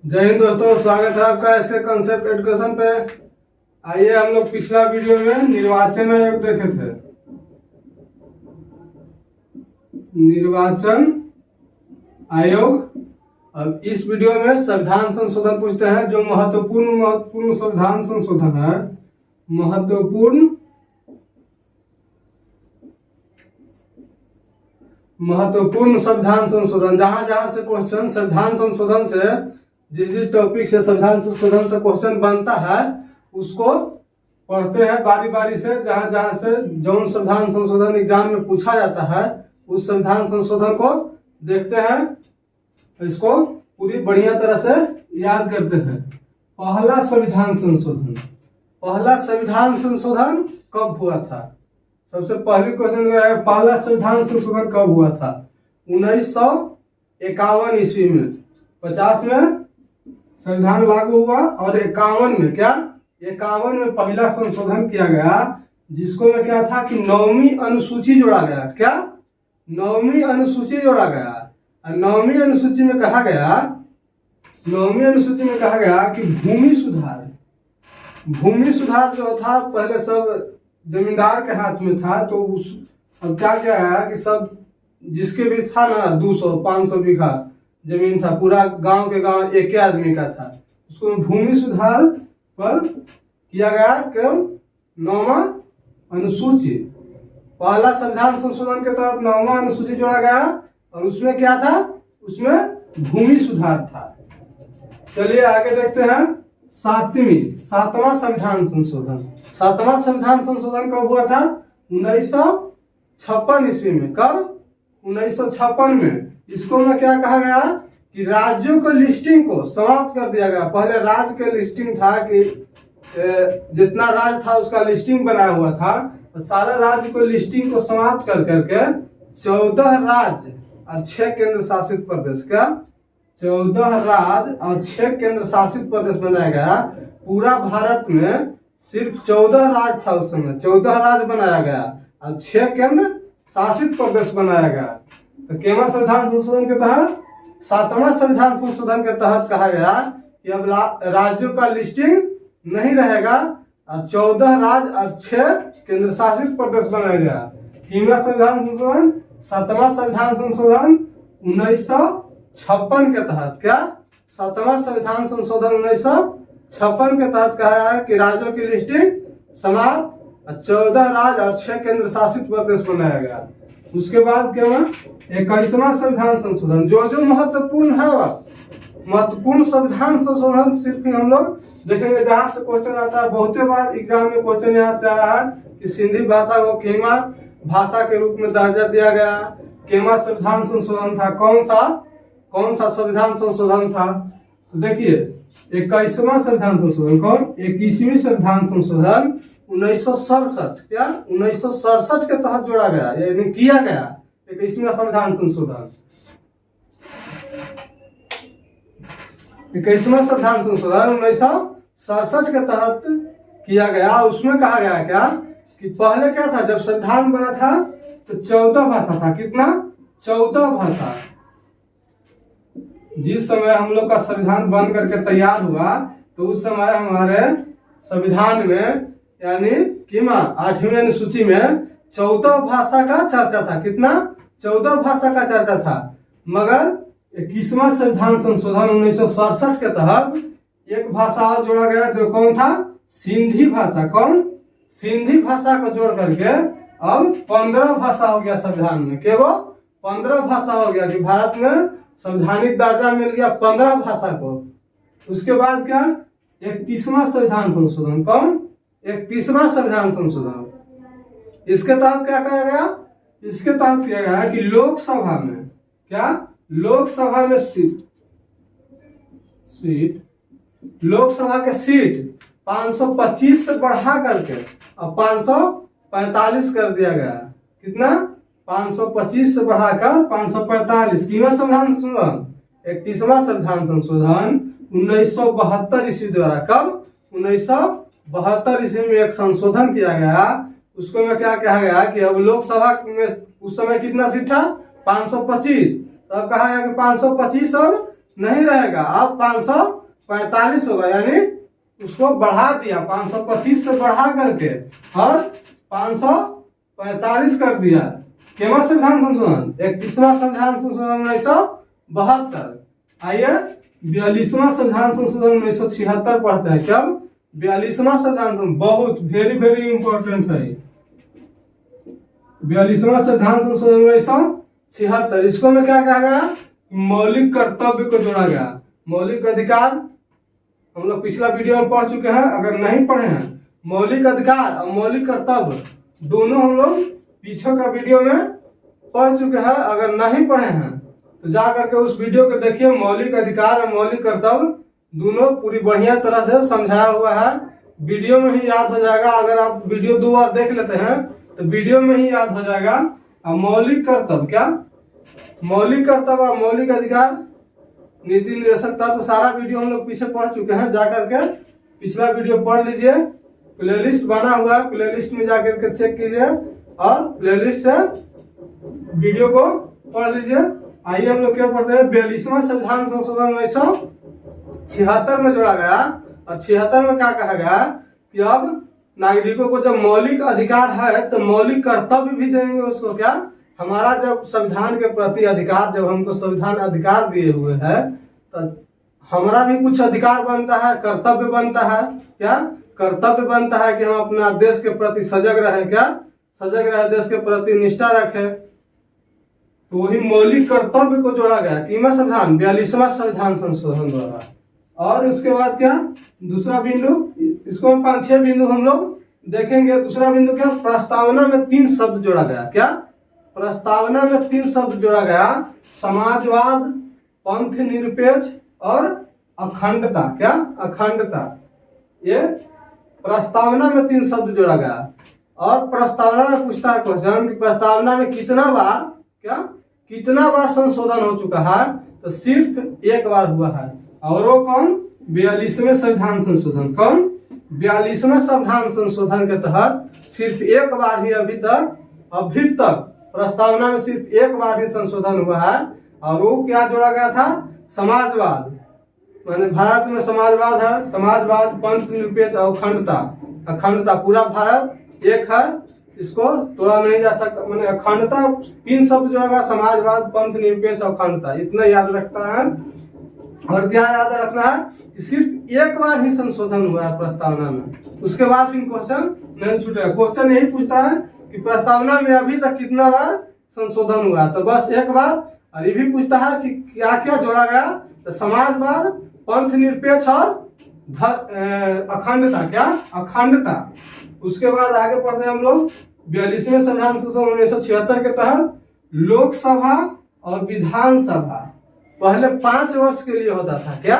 जय हिंद दोस्तों, स्वागत है आपका इसके कंसेप्ट एजुकेशन पे। आइए हम लोग पिछला वीडियो में निर्वाचन आयोग देखे थे। निर्वाचन आयोग। अब इस वीडियो में संविधान संशोधन पूछते हैं, जो महत्वपूर्ण संविधान संशोधन है। महत्वपूर्ण संविधान संशोधन, जहां जहां से क्वेश्चन संविधान संशोधन से जिस टॉपिक से संविधान संशोधन से क्वेश्चन बनता है उसको पढ़ते हैं बारी बारी से। जहां जहां से जो संविधान संशोधन एग्जाम में पूछा जाता है उस संविधान संशोधन को देखते हैं, इसको पूरी बढ़िया तरह से याद करते हैं। पहला संविधान संशोधन कब हुआ था? सबसे पहले क्वेश्चन है, पहला संविधान संशोधन कब हुआ था? 1951 ईस्वी में। 50 में संविधान लागू हुआ और 51 में में पहला संशोधन किया गया, जिसको में क्या था कि 9वीं अनुसूची जोड़ा गया। क्या? 9वीं अनुसूची जोड़ा गया। और 9वीं अनुसूची में कहा गया कि भूमि सुधार जो था पहले सब जमींदार के हाथ में था, तो अब क्या है कि सब जिसके भी था ना 200-500 बीघा जमीन था, पूरा गांव के गांव एक ही आदमी का था, उसको भूमि सुधार पर किया गया केवल 9वां अनुसूची। पहला संविधान संशोधन के तहत 9वां अनुसूची जोड़ा गया और उसमें क्या था? उसमें भूमि सुधार था। चलिए आगे देखते हैं। सातवां संविधान संशोधन। सातवां संविधान संशोधन कब हुआ था? 1956 ईस्वी में। कब? 1956 में। इसको में क्या कहा गया कि राज्यों को लिस्टिंग को समाप्त कर दिया गया। पहले राज्य के लिस्टिंग था कि जितना राज्य था उसका लिस्टिंग बनाया हुआ था, तो सारे राज्य को लिस्टिंग को समाप्त कर करके 14 राज्य और 6 केंद्र शासित प्रदेश। क्या? 14 राज्य और 6 केंद्र शासित प्रदेश बनाया गया। पूरा भारत में सिर्फ 14 राज्य था उस समय, 14 राज्य बनाया गया और 6 केंद्र शासित प्रदेश बनाया गया। तो केवल संविधान संशोधन के तहत, सातवां संविधान संशोधन के तहत कहा गया कि अब राज्यों का लिस्टिंग नहीं रहेगा और 14 राज्य और 6 केंद्र शासित प्रदेश बनाया गया। तीसरा संविधान संशोधन, सातवां संविधान संशोधन 1956 के तहत। क्या? सातवां संविधान संशोधन 1956 के तहत कहा है कि राज्यों की लिस्टिंग समाप्त और 14 राज्य और 6 केंद्र शासित प्रदेश बनाया गया। उसके बाद क्या हुआ? 21वां संविधान संशोधन। जो महत्वपूर्ण है वह महत्वपूर्ण संविधान संशोधन सिर्फ हम लोग देखेंगे जहां से क्वेश्चन आता है। बहुत बार एग्जाम में क्वेश्चन यहाँ से आया है कि सिंधी भाषा को केमा भाषा के रूप में दर्जा दिया गया। केमा संविधान संशोधन था? कौन सा संविधान संशोधन था? देखिए 21वां संविधान संशोधन। कौन? 21वीं संविधान संशोधन 1967। क्या? 1967 के तहत जोड़ा गया, यानी किया गया 21वां संविधान संशोधन। 21वां संविधान संशोधन 1967 के तहत किया गया। उसमें कहा गया क्या कि पहले क्या था, जब संविधान बना था तो 14 भाषा था। कितना? 14 भाषा। जिस समय हम लोग का संविधान बन करके तैयार हुआ तो उस समय हमारे संविधान में यानी किमा 8वीं अनुसूची में 14 भाषा का चर्चा था। कितना? 14 भाषा का चर्चा था। मगर 21वां संविधान संशोधन 1967 के तहत एक भाषा और जोड़ा गया, जो कौन था? सिंधी भाषा। कौन? सिंधी भाषा को जोड़ करके अब 15 भाषा हो गया संविधान में। केवल 15 भाषा हो गया कि भारत में संवैधानिक दर्जा मिल गया 15 भाषा को। उसके बाद क्या? 31वां संविधान संशोधन। कौन? 31वां संविधान संशोधन। इसके तहत क्या कहा गया? इसके तहत किया गया कि लोकसभा में क्या? लोकसभा में सीट लोकसभा के सीट 525 से बढ़ा करके अब 545 कर दिया गया। कितना? 525 से बढ़ाकर 545। कितना संविधान संशोधन? 31वां संविधान संशोधन 1972 ईस्वी द्वारा। कब? 1972 ईस्वी में एक संशोधन किया गया। उसको में क्या कहा गया कि अब लोकसभा में उस समय कितना सीट था? 525। तब कहा गया कि 525 अब नहीं रहेगा, अब 545 होगा, यानी उसको बढ़ा दिया, 525 से बढ़ा करके और 545 कर दिया। केवल संविधान संशोधन 31वां संविधान संशोधन 1972। आइए 42वां संविधान संशोधन 1976 पढ़ते हैं। कब? 42वां संविधान, बहुत वेरी वेरी इंपॉर्टेंट है। 42वां संविधान संशोधन 1976, इसको में क्या कहा गया? मौलिक कर्तव्य को जोड़ा गया। मौलिक अधिकार हम लोग पिछला वीडियो में पढ़ चुके हैं, अगर नहीं पढ़े हैं मौलिक अधिकार और मौलिक कर्तव्य दोनों हम लोग पीछे का वीडियो में पढ़ चुके हैं। अगर नहीं पढ़े हैं तो जा करके उस वीडियो को देखिए। मौलिक अधिकार और मौलिक कर्तव्य दोनों पूरी बढ़िया तरह से समझाया हुआ है, वीडियो में ही याद हो जाएगा। अगर आप वीडियो 2 बार देख लेते हैं तो वीडियो में ही याद हो जाएगा। और मौलिक कर्तव्य क्या? मौलिक कर्तव्य और मौलिक अधिकार, नीति निर्देशकता, तो सारा वीडियो हम लोग पीछे पढ़ चुके हैं। जाकर के पिछला वीडियो पढ़ लीजिए, प्लेलिस्ट बना हुआ है, प्लेलिस्ट में जाकर के चेक कीजिए और प्लेलिस्ट से वीडियो को पढ़ लीजिए। आइए हम लोग क्या पढ़ते हैं? 42वां संविधान संशोधन 1976 में जोड़ा गया। और 76 में क्या कहा गया कि अब नागरिकों को जब मौलिक अधिकार है तो मौलिक कर्तव्य भी देंगे उसको। क्या? हमारा जब संविधान के प्रति अधिकार, जब हमको संविधान अधिकार दिए हुए है तो हमारा भी कुछ अधिकार बनता है, कर्तव्य बनता है। क्या? कर्तव्य बनता है कि हम अपना देश के प्रति सजग रहे। क्या? सजग रहे, देश के प्रति निष्ठा रखे। तो वही मौलिक कर्तव्य को जोड़ा गया किमा संविधान 42वां संविधान संशोधन द्वारा। और उसके बाद क्या? दूसरा बिंदु, इसको 5-6 बिंदु हम लोग देखेंगे। दूसरा बिंदु क्या? प्रस्तावना में 3 शब्द जोड़ा गया। क्या? प्रस्तावना में 3 शब्द जोड़ा गया, समाजवाद, पंथ निरपेक्ष और अखंडता। क्या? अखंडता। ये प्रस्तावना में 3 शब्द जोड़ा गया। और प्रस्तावना में पूछता है क्वेश्चन कि प्रस्तावना में कितना बार, क्या कितना बार संशोधन हो चुका है? तो सिर्फ एक बार हुआ है। और वो कौन? 42वें संविधान संशोधन। कौन? 42वें संविधान संशोधन के तहत सिर्फ एक बार ही अभी तक प्रस्तावना में सिर्फ एक बार ही संशोधन हुआ है। और वो क्या जोड़ा गया था? समाजवाद, माने भारत में समाजवाद है, समाजवाद, पंथ निरपेक्ष और अखंडता। अखंडता, पूरा भारत एक है, इसको तोड़ा नहीं जा सकता। मैंने अखंडता 3 शब्द जोड़ा गया, समाजवाद, पंथ निरपेक्ष, अखंडता, इतना याद रखता है। और क्या याद रखना है कि सिर्फ एक बार ही संशोधन हुआ है प्रस्तावना में। उसके बाद फिर क्वेश्चन नहीं छूटेगा। क्वेश्चन यही पूछता है कि प्रस्तावना में अभी तक कितना बार संशोधन हुआ है, तो बस एक बार। और ये भी पूछता है कि क्या क्या जोड़ा गया, तो समाजवाद, पंथ निरपेक्ष और अखंडता। क्या? अखंडता। उसके बाद आगे पढ़ते हैं हम लोग 42वें संविधान संशोधन 1976 के तहत लोकसभा और विधानसभा पहले 5 वर्ष के लिए होता था। क्या?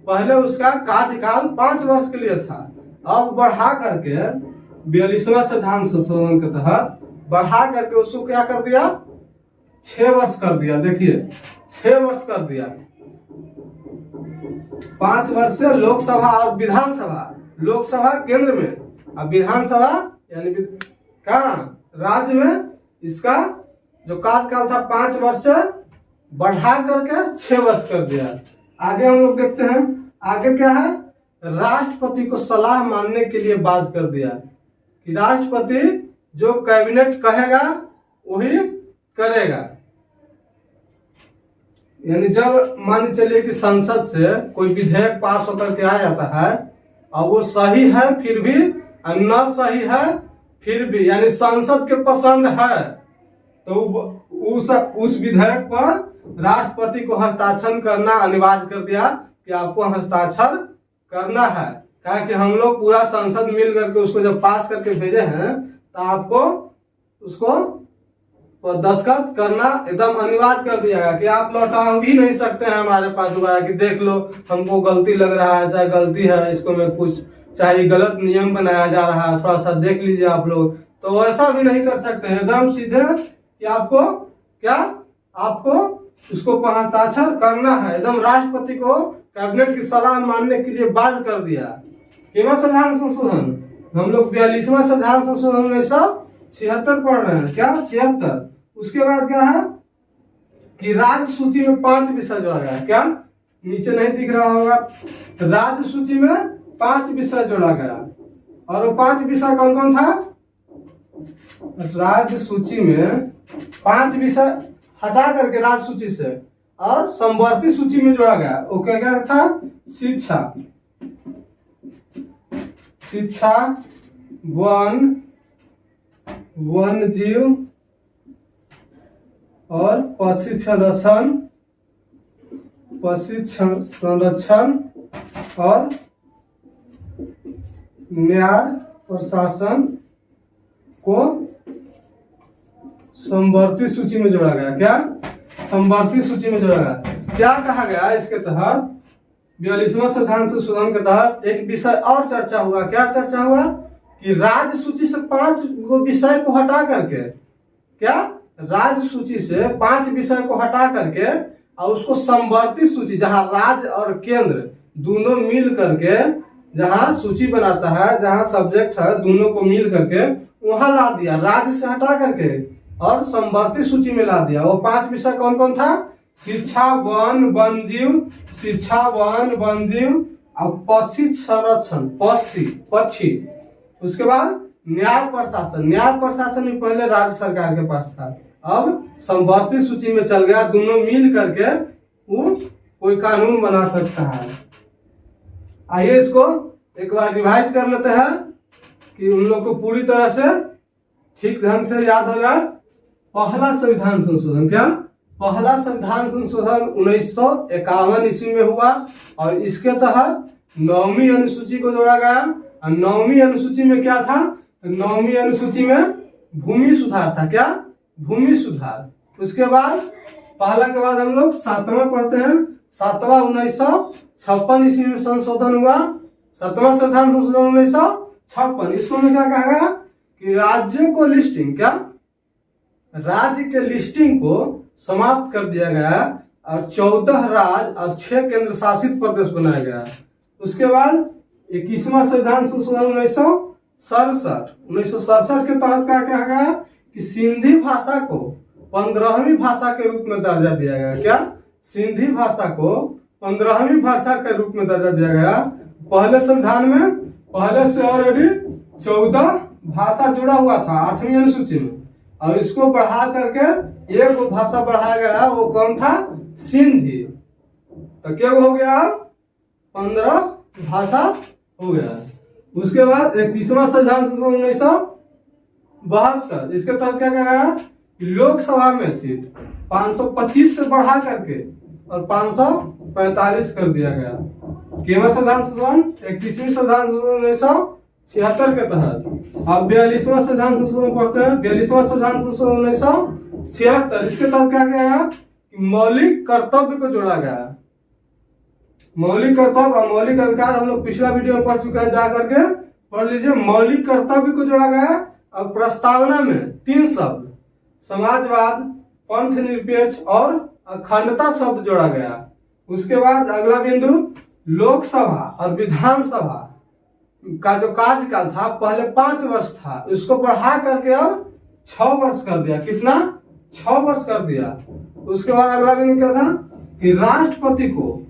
पहले उसका कार्यकाल 5 वर्ष के लिए था। अब बढ़ा करके 42वां संविधान संशोधन के तहत बढ़ा करके उसको क्या कर दिया? 6 वर्ष कर दिया। देखिए 6 वर्ष कर दिया। 5 वर्ष से लोकसभा और विधानसभा, लोकसभा केंद्र में, अब विधानसभा यानी कहाँ? राज्य में। इसका जो कार्यकाल था 5 वर्ष से बढ़ा करके 6 वर्ष कर दिया। आगे हम लोग देखते हैं, आगे क्या है? राष्ट्रपति को सलाह मानने के लिए बात कर दिया कि राष्ट्रपति जो कैबिनेट कहेगा वही करेगा। यानी जब मान चलिए कि संसद से कोई विधेयक पास होकर के आ जाता है और वो सही है फिर भी, न सही है फिर भी, यानी संसद के पसंद है, तो उस विधेयक पर राष्ट्रपति को हस्ताक्षर करना अनिवार्य कर दिया कि आपको हस्ताक्षर करना है। कहा कि हम लोग पूरा संसद मिल करके उसको जब पास करके भेजे हैं तो आपको उसको दस्तखत करना एकदम अनिवार्य कर दिया गया कि आप लौटा भी नहीं सकते हैं हमारे पास दोबारा कि देख लो हमको गलती लग रहा है, चाहे गलती है इसको में कुछ, चाहे गलत नियम बनाया जा रहा है, थोड़ा सा देख लीजिए आप लोग, तो ऐसा भी नहीं कर सकते हैं। एकदम सीधे कि आपको क्या, आपको उसको हस्ताक्षर करना है। एकदम राष्ट्रपति को कैबिनेट की सलाह मानने के लिए बाध्य कर दिया। केवल संविधान संशोधन हम लोग 42वां संविधान संशोधन 1976 पढ़ रहे हैं। क्या? 76। उसके बाद क्या है कि राज्य सूची में 5 विषय जोड़ा गया। क्या? नीचे नहीं दिख रहा होगा। राज्य सूची में 5 विषय जोड़ा गया और वो 5 विषय कौन कौन था? राज्य सूची में 5 विषय हटा करके राज्य सूची से और समवर्ती सूची में जोड़ा गया। वो क्या क्या था? शिक्षा, शिक्षा, वन जीव और प्रशिक्षण संरक्षण और न्याय प्रशासन को समवर्ती सूची में जोड़ा गया। क्या? समवर्ती सूची में जोड़ा गया। क्या कहा गया इसके तहत? 42वां संविधान संशोधन के तहत एक विषय और चर्चा हुआ। क्या चर्चा हुआ? कि राज्य सूची से 5 विषय को हटा करके, क्या? राज्य सूची से 5 विषय को हटा करके और उसको समवर्ती सूची, जहां राज्य और केंद्र दोनों मिल करके जहां सूची बनाता है, जहां सब्जेक्ट है, दोनों को मिल करके वहां ला दिया। राज्य से हटा करके और समवर्ती सूची में ला दिया। वो 5 विषय कौन कौन था? शिक्षा, वन जीव, शिक्षा, वन जीव और पक्षी संरक्षण, पक्षी। उसके बाद न्याय प्रशासन। न्याय प्रशासन भी पहले राज्य सरकार के पास था, अब समवर्ती सूची में चल गया। दोनों मिल करके वो कोई कानून बना सकता है। आइए इसको एक बार रिवाइज कर लेते हैं कि उन लोग को पूरी तरह से ठीक ढंग से याद हो जाए। पहला संविधान संशोधन, क्या? पहला संविधान संशोधन 1951 ईस्वी में हुआ और इसके तहत 9वीं अनुसूची को जोड़ा गया। और 9वीं अनुसूची में क्या था? 9वीं अनुसूची में भूमि सुधार था। क्या? भूमि सुधार। उसके बाद पहला के बाद हम लोग 7वां पढ़ते हैं। 7वां 1956 ईस्वी में संशोधन हुआ। 7वां संविधान संशोधन 1956। इसको में क्या कहा गया? कि राज्यों को लिस्टिंग, क्या? राज्य के लिस्टिंग को समाप्त कर दिया गया और 14 राज्य और 6 केंद्र शासित प्रदेश बनाया गया। उसके बाद 21वां संविधान संशोधन 1967 के तहत क्या कहा गया? कि सिंधी भाषा को 15वीं भाषा के रूप में दर्जा दिया गया। क्या? सिंधी भाषा को 15वीं भाषा के रूप में दर्जा दिया गया। पहले संविधान में पहले से ऑलरेडी 14 भाषा जुड़ा हुआ था 8वीं अनुसूची में, और इसको बढ़ा करके एक भाषा बढ़ाया गया। वो कौन था? सिंधी। तो क्या हो गया? 15 भाषा हो गया। उसके बाद 31वां संविधान संशोधन 1972, इसके तहत क्या कहा गया? लोकसभा में सीट 525 से बढ़ा करके और 545 कर दिया गया। केवल संविधान संशोधन 31वीं संविधान संशोधन 1976 के तहत। अब 42वां संविधान संशोधन पढ़ते हैं। 42वां संविधान संशोधन 1976, इसके तहत क्या किया गया? मौलिक कर्तव्य को जोड़ा गया। मौलिक कर्तव्य और मौलिक अधिकार हम लोग पिछला वीडियो में पढ़ चुके हैं, जा करके पढ़ लीजिए। मौलिक कर्तव्य को जोड़ा गया और प्रस्तावना में 3 शब्द, समाजवाद, पंथ निरपेक्ष और अखंडता शब्द जोड़ा गया। उसके बाद अगला बिंदु, लोकसभा और विधानसभा का जो कार्यकाल था पहले 5 वर्ष था, उसको बढ़ा करके अब 6 वर्ष कर दिया। कितना? 6 वर्ष कर दिया। उसके बाद अगला बिंदु क्या था? कि राष्ट्रपति को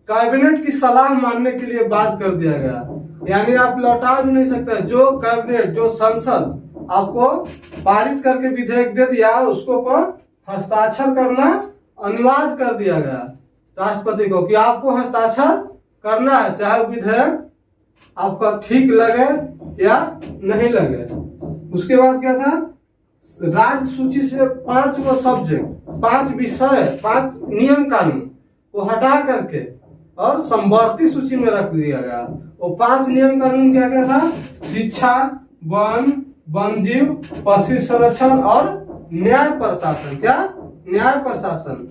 कैबिनेट की सलाह मानने के लिए बात कर दिया गया। यानी आप लौटा भी नहीं सकते। जो कैबिनेट, जो संसद आपको पारित करके विधेयक दे दिया, उसको पर हस्ताक्षर करना अनिवार्य कर दिया गया राष्ट्रपति को, कि आपको हस्ताक्षर करना है, चाहे विधेयक आपका ठीक लगे या नहीं लगे। उसके बाद क्या था? राज्य सूची से 5 गो सब्जेक्ट, 5 विषय, 5 नियम कानून को हटा करके और समवर्ती सूची में रख दिया गया। वो 5 नियम कानून क्या क्या था? शिक्षा, वन जीव, पक्षी संरक्षण और न्याय प्रशासन। क्या? न्याय प्रशासन।